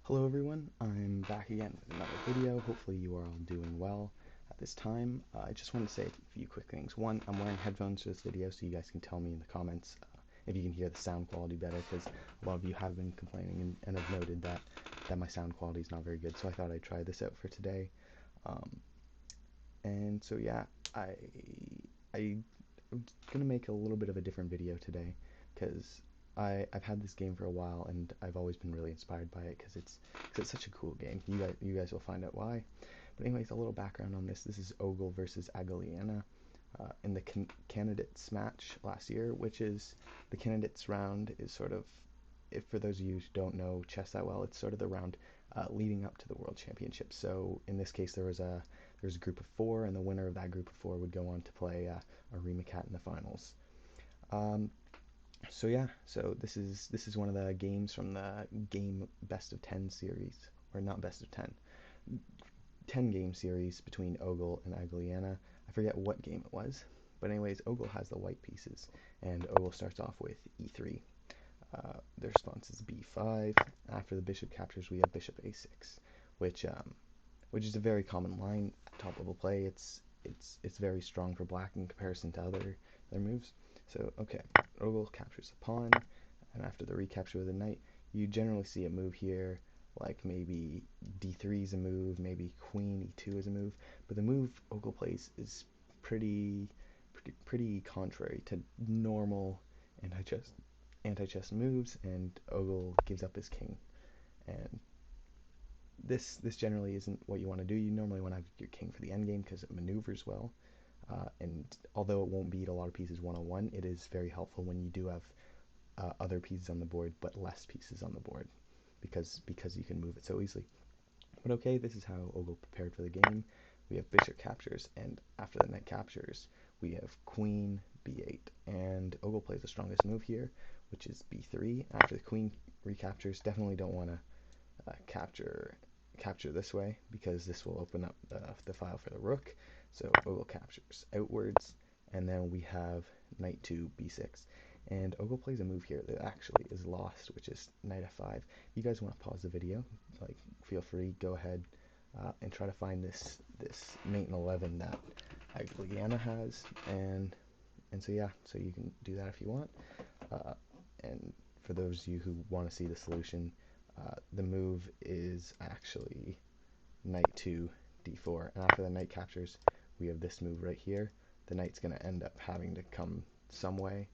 Hello everyone, I'm back again with another video. Hopefully you are all doing well at this time. I just want to say a few quick things. One, I'm wearing headphones for this video so you guys can tell me in the comments if you can hear the sound quality better, because a lot of you have been complaining and have noted that my sound quality is not very good, so I thought I'd try this out for today. And so yeah, I'm gonna make a little bit of a different video today because I've had this game for a while and I've always been really inspired by it because it's such a cool game. You guys will find out why. But anyways, a little background on this. This is Ogul versus Agaliana in the candidates match last year, which is the candidates round is sort of, if for those of you who don't know chess that well, it's sort of the round leading up to the World Championship. So in this case, there's a group of four, and the winner of that group of four would go on to play a rematch in the finals. Um, so yeah, so this is one of the games from the game best of 10 series, or not best of 10, 10 game series between Ogul and Agaliana. I forget what game it was, but anyways, Ogul has the white pieces, and Ogul starts off with e3. Their response is b5. After the bishop captures, we have bishop a6, which which is a very common line at top level play. It's very strong for black in comparison to other moves. So okay, Ogul captures a pawn, and after the recapture with a knight, you generally see a move here, like maybe d3 is a move, maybe queen e2 is a move, but the move Ogul plays is pretty contrary to normal anti-chess moves, and Ogul gives up his king. And this generally isn't what you want to do. You normally want to have your king for the endgame because it maneuvers well. And although it won't beat a lot of pieces one-on-one, it is very helpful when you do have other pieces on the board, but less pieces on the board, because you can move it so easily. But okay, this is how Ogul prepared for the game. We have bishop captures, and after the knight captures, we have queen b8, and Ogul plays the strongest move here, which is b3. After the queen recaptures, definitely don't want to capture this way, because this will open up the file for the rook. So Ogul captures outwards, and then we have knight to b6. And Ogul plays a move here that actually is lost, which is knight f5. If you guys want to pause the video, like, feel free, go ahead and try to find this mate in 11 that Agaliana has, and so yeah, so you can do that if you want. And for those of you who want to see the solution, the move is actually knight to d4, and after the knight captures, we have this move right here. The knight's going to end up having to come some way,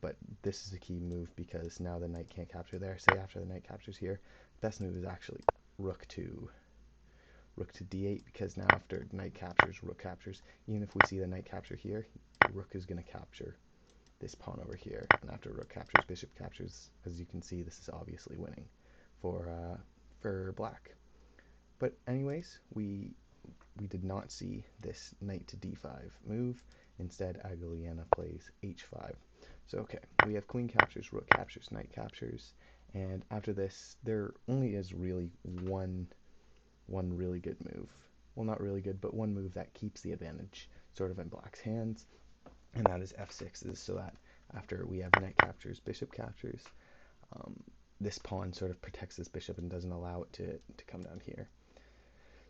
but this is a key move because now the knight can't capture there. Say after the knight captures here, best move is actually rook to d8, because now after knight captures, rook captures. Even if we see the knight capture here, rook is going to capture this pawn over here, and after rook captures, bishop captures. As you can see, this is obviously winning for black. But anyways, we did not see this knight to d5 move. Instead, Agaliana plays h5. So okay, we have queen captures, rook captures, knight captures, and after this, there only is really one really good move. Well, not really good, but one move that keeps the advantage sort of in black's hands, and that is f6s, so that after we have knight captures, bishop captures, this pawn sort of protects this bishop and doesn't allow it to come down here.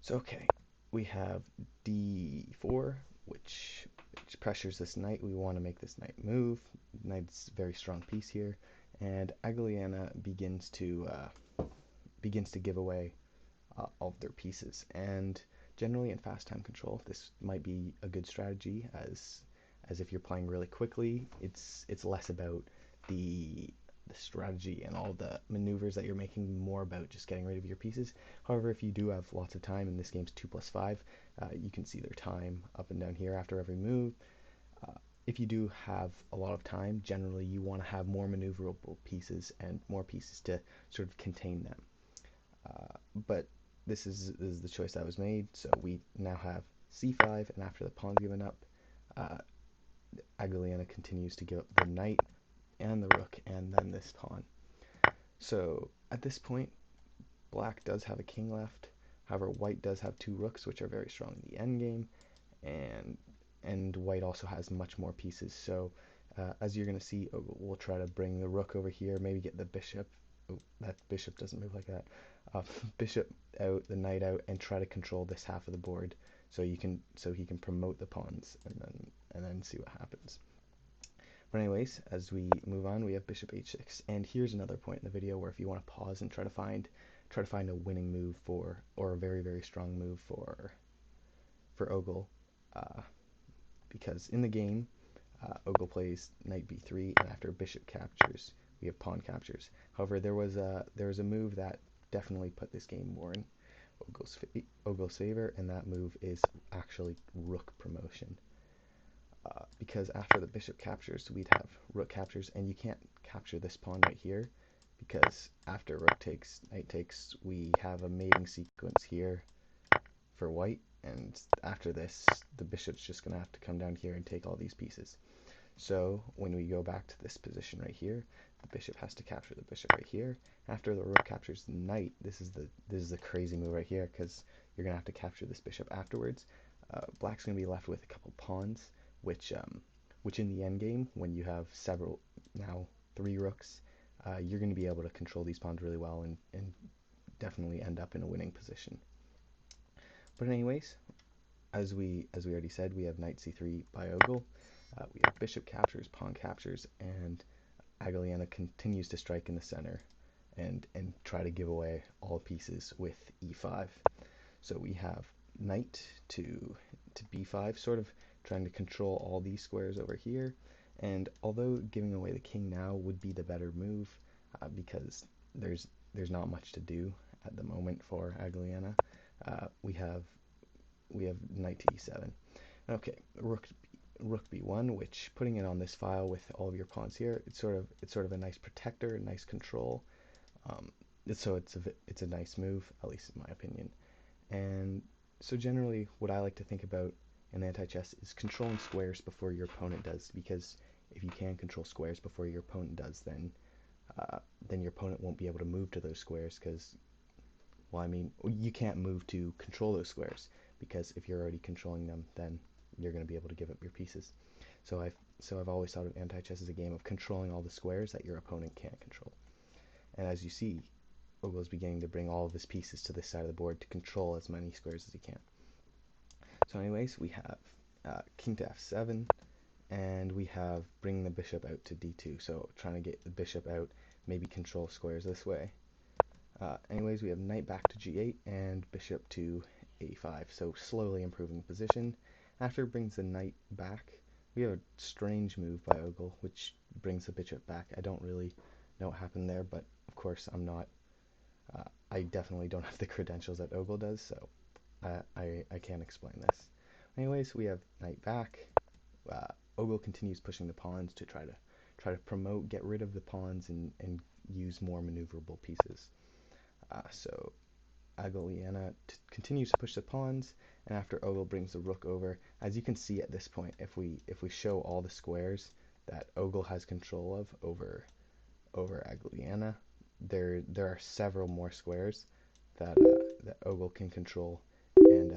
So okay, we have d4, which pressures this knight. We want to make this knight move. Knight's a very strong piece here, and Agaliana begins to give away all of their pieces. And generally in fast time control, this might be a good strategy, as if you're playing really quickly, it's less about the strategy and all the maneuvers that you're making, more about just getting rid of your pieces. However, if you do have lots of time, and this game's 2+5, you can see their time up and down here after every move. If you do have a lot of time, generally you want to have more maneuverable pieces and more pieces to sort of contain them. But this is the choice that was made, so we now have c5, and after the pawn's given up, Agaliana continues to give up the knight and the rook and then this pawn. So at this point, black does have a king left. However, white does have two rooks, which are very strong in the endgame, and white also has much more pieces. So as you're going to see, we'll try to bring the rook over here, maybe get the bishop oh, that bishop doesn't move like that. Uh, bishop out, the knight out, and try to control this half of the board, so he can promote the pawns, and then see what happens. But anyways, as we move on, we have bishop h6, and here's another point in the video where if you want to pause and try to find a winning move for, or a very strong move for Ogul, uh, because in the game, Ogul plays knight b3, and after bishop captures, we have pawn captures. However, there was a move that definitely put this game more in Ogul's favor, and that move is actually rook promotion. Because after the bishop captures, we'd have rook captures, and you can't capture this pawn right here, because after rook takes, knight takes, we have a mating sequence here for white, and after this, the bishop's just going to have to come down here and take all these pieces. So when we go back to this position right here, the bishop has to capture the bishop right here. After the rook captures the knight, this is the crazy move right here, because you're going to have to capture this bishop afterwards. Black's going to be left with a couple pawns, which in the endgame, when you have now 3 rooks, you're going to be able to control these pawns really well and definitely end up in a winning position. But anyways, as we already said, we have knight c3 by Ogul. We have bishop captures, pawn captures, and Agaliana continues to strike in the center and try to give away all pieces with e5. So we have knight to b5, sort of trying to control all these squares over here. And although giving away the king now would be the better move, because there's not much to do at the moment for Agaliana, we have knight to e7. Okay, rook b1, which, putting it on this file with all of your pawns here, it's sort of a nice protector, a nice control. So it's a nice move, at least in my opinion. And so generally, what I like to think about in anti-chess is controlling squares before your opponent does, because if you can control squares before your opponent does, then your opponent won't be able to move to those squares, because, well, I mean, you can't move to control those squares, because if you're already controlling them, then you're going to be able to give up your pieces. So I've always thought of anti-chess as a game of controlling all the squares that your opponent can't control. And as you see, Ogul's beginning to bring all of his pieces to this side of the board to control as many squares as he can. So anyways, we have king to f7, and we have bringing the bishop out to d2, so trying to get the bishop out, maybe control squares this way. Anyways, we have knight back to g8 and bishop to a5, so slowly improving the position. After it brings the knight back, we have a strange move by Ogul, which brings the bishop back. I don't really know what happened there, but of course I definitely don't have the credentials that Ogul does, so I can't explain this. Anyways, we have knight back. Ogul continues pushing the pawns to try to promote, get rid of the pawns, and use more maneuverable pieces. So Agaliana continues to push the pawns, and after Ogul brings the rook over, as you can see at this point, if we show all the squares that Ogul has control of over Agaliana, there are several more squares that Ogul can control, and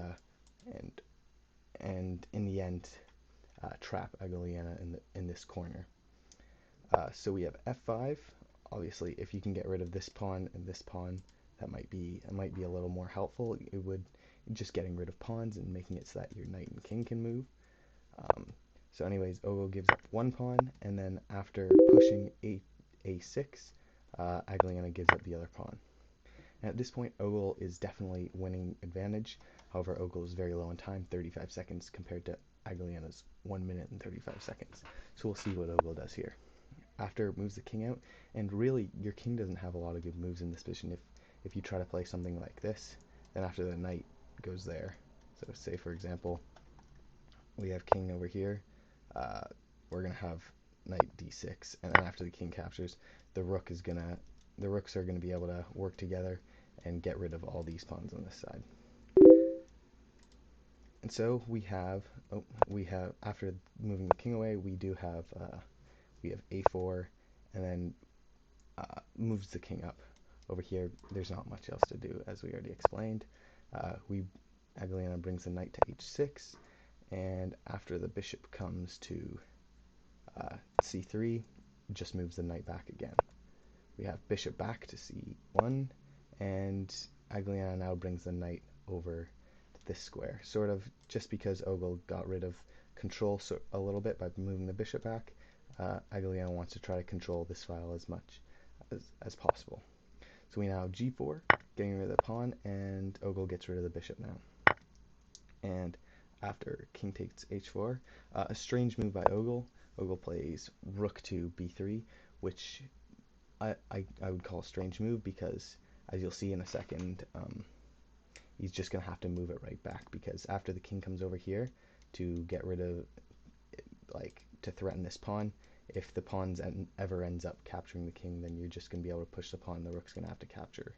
in the end trap Agaliana in this corner. So we have f5. Obviously, if you can get rid of this pawn and this pawn, that might be a little more helpful. It would just getting rid of pawns and making it so that your knight and king can move. So anyways, Ogul gives up one pawn, and then after pushing a6, Agaliana gives up the other pawn. And at this point, Ogul is definitely winning advantage. However, Ogul is very low on time, 35 seconds, compared to Agaliana's 1 minute and 35 seconds. So we'll see what Ogul does here. After it moves the king out, and really, your king doesn't have a lot of good moves in this position. If you try to play something like this, then after the knight goes there, so say for example, we have king over here, we're gonna have knight d6, and then after the king captures, the rooks are gonna be able to work together and get rid of all these pawns on this side. And so we have after moving the king away, we have a4, and then moves the king up. Over here, there's not much else to do, as we already explained. Agaliana brings the knight to h6, and after the bishop comes to c3, just moves the knight back again. We have bishop back to c1, and Agaliana now brings the knight over to this square, sort of just because Ogul got rid of control a little bit by moving the bishop back. Agaliana wants to try to control this file as much as possible. So we now have g4, getting rid of the pawn, and Ogul gets rid of the bishop now. And after king takes h4, a strange move by Ogul. Ogul plays rook to b3, which I would call a strange move because, as you'll see in a second, he's just going to have to move it right back, because after the king comes over here to get rid of, to threaten this pawn, if the pawn ever ends up capturing the king, then you're just going to be able to push the pawn. The rook's going to have to capture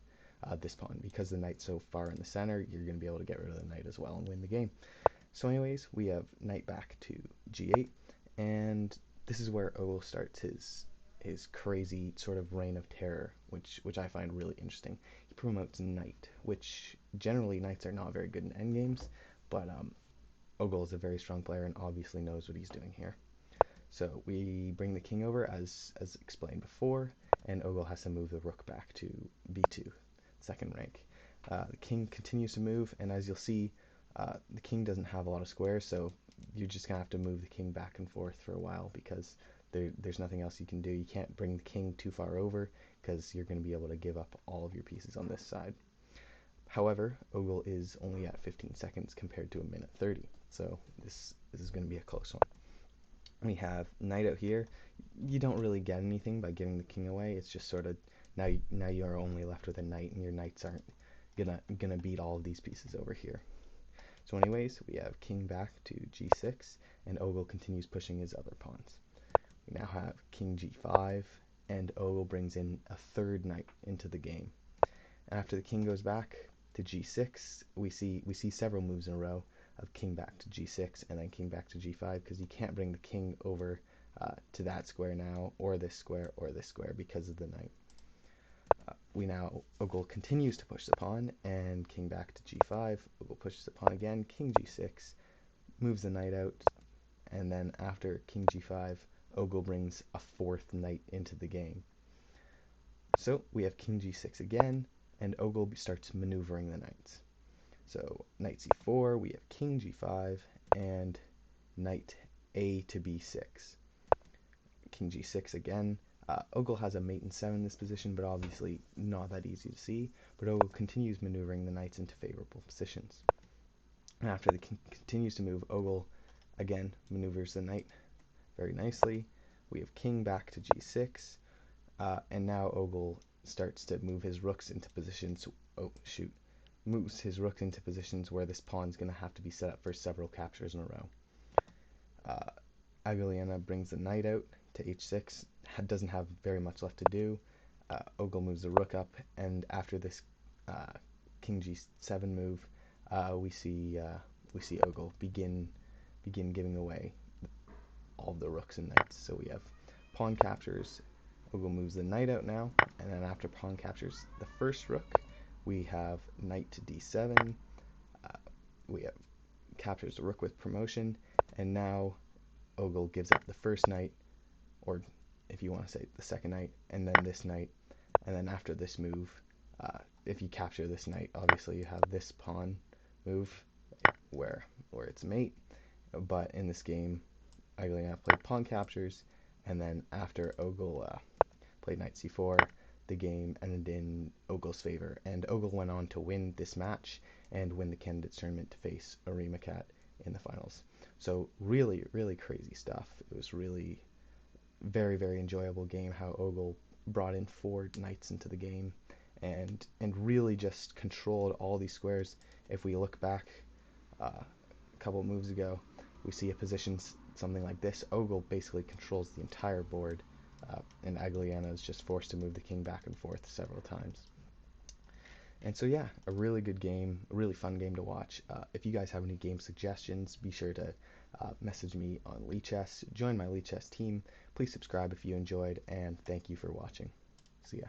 this pawn. Because the knight's so far in the center, you're going to be able to get rid of the knight as well and win the game. So anyways, we have knight back to g8, and this is where Ogul starts his crazy sort of reign of terror, which I find really interesting. He promotes knight, which generally knights are not very good in endgames, but Ogul is a very strong player and obviously knows what he's doing here. So we bring the king over as explained before, and Ogul has to move the rook back to b2, second rank. The king continues to move, and as you'll see, the king doesn't have a lot of squares, so you're just going to have to move the king back and forth for a while, because there's nothing else you can do. You can't bring the king too far over, because you're going to be able to give up all of your pieces on this side. However, Ogul is only at 15 seconds compared to a minute 30, so this is going to be a close one. We have knight out here. You don't really get anything by giving the king away. It's just sort of now you are only left with a knight, and your knights aren't gonna beat all of these pieces over here. So anyways, we have king back to g6, and Ogul continues pushing his other pawns. We now have king g5, and Ogul brings in a third knight into the game. After the king goes back to g6, we see several moves in a row of king back to g6 and then king back to g5, because you can't bring the king over to that square now, or this square, because of the knight. Ogul continues to push the pawn, and king back to g5, Ogul pushes the pawn again, king g6, moves the knight out, and then after king g5, Ogul brings a fourth knight into the game. So we have king g6 again, and Ogul starts maneuvering the knights. So knight c4, we have king g5, and knight a to b6. King g6 again. Ogul has a mate in 7 in this position, but obviously not that easy to see. But Ogul continues maneuvering the knights into favorable positions. And after the king continues to move, Ogul again maneuvers the knight very nicely. We have king back to g6, and now Ogul starts to move his rooks into positions. Moves his rooks into positions where this pawn is going to have to be set up for several captures in a row. Agaliana brings the knight out to h6, doesn't have very much left to do. Ogul moves the rook up, and after this king g7 move, we see Ogul begin giving away all of the rooks and knights. So we have pawn captures. Ogul moves the knight out now, and then after pawn captures the first rook, we have knight to d7. We have captures the rook with promotion, and now Ogul gives up the first knight, or if you want to say the second knight, and then this knight, and then after this move, if you capture this knight, obviously you have this pawn move where it's mate, but in this game, Agaliana played pawn captures, and then after Ogul played knight c4, the game ended in Ogul's favor, and Ogul went on to win this match and win the candidates tournament to face Arimakat in the finals. So really, really crazy stuff. It was really very, very enjoyable game how Ogul brought in 4 knights into the game and really just controlled all these squares. If we look back a couple moves ago, we see a position something like this. Ogul basically controls the entire board, and Agaliana is just forced to move the king back and forth several times. And so yeah, a really good game, a really fun game to watch. If you guys have any game suggestions, be sure to message me on Chess. Join my Chess team. Please subscribe if you enjoyed, and thank you for watching. See ya.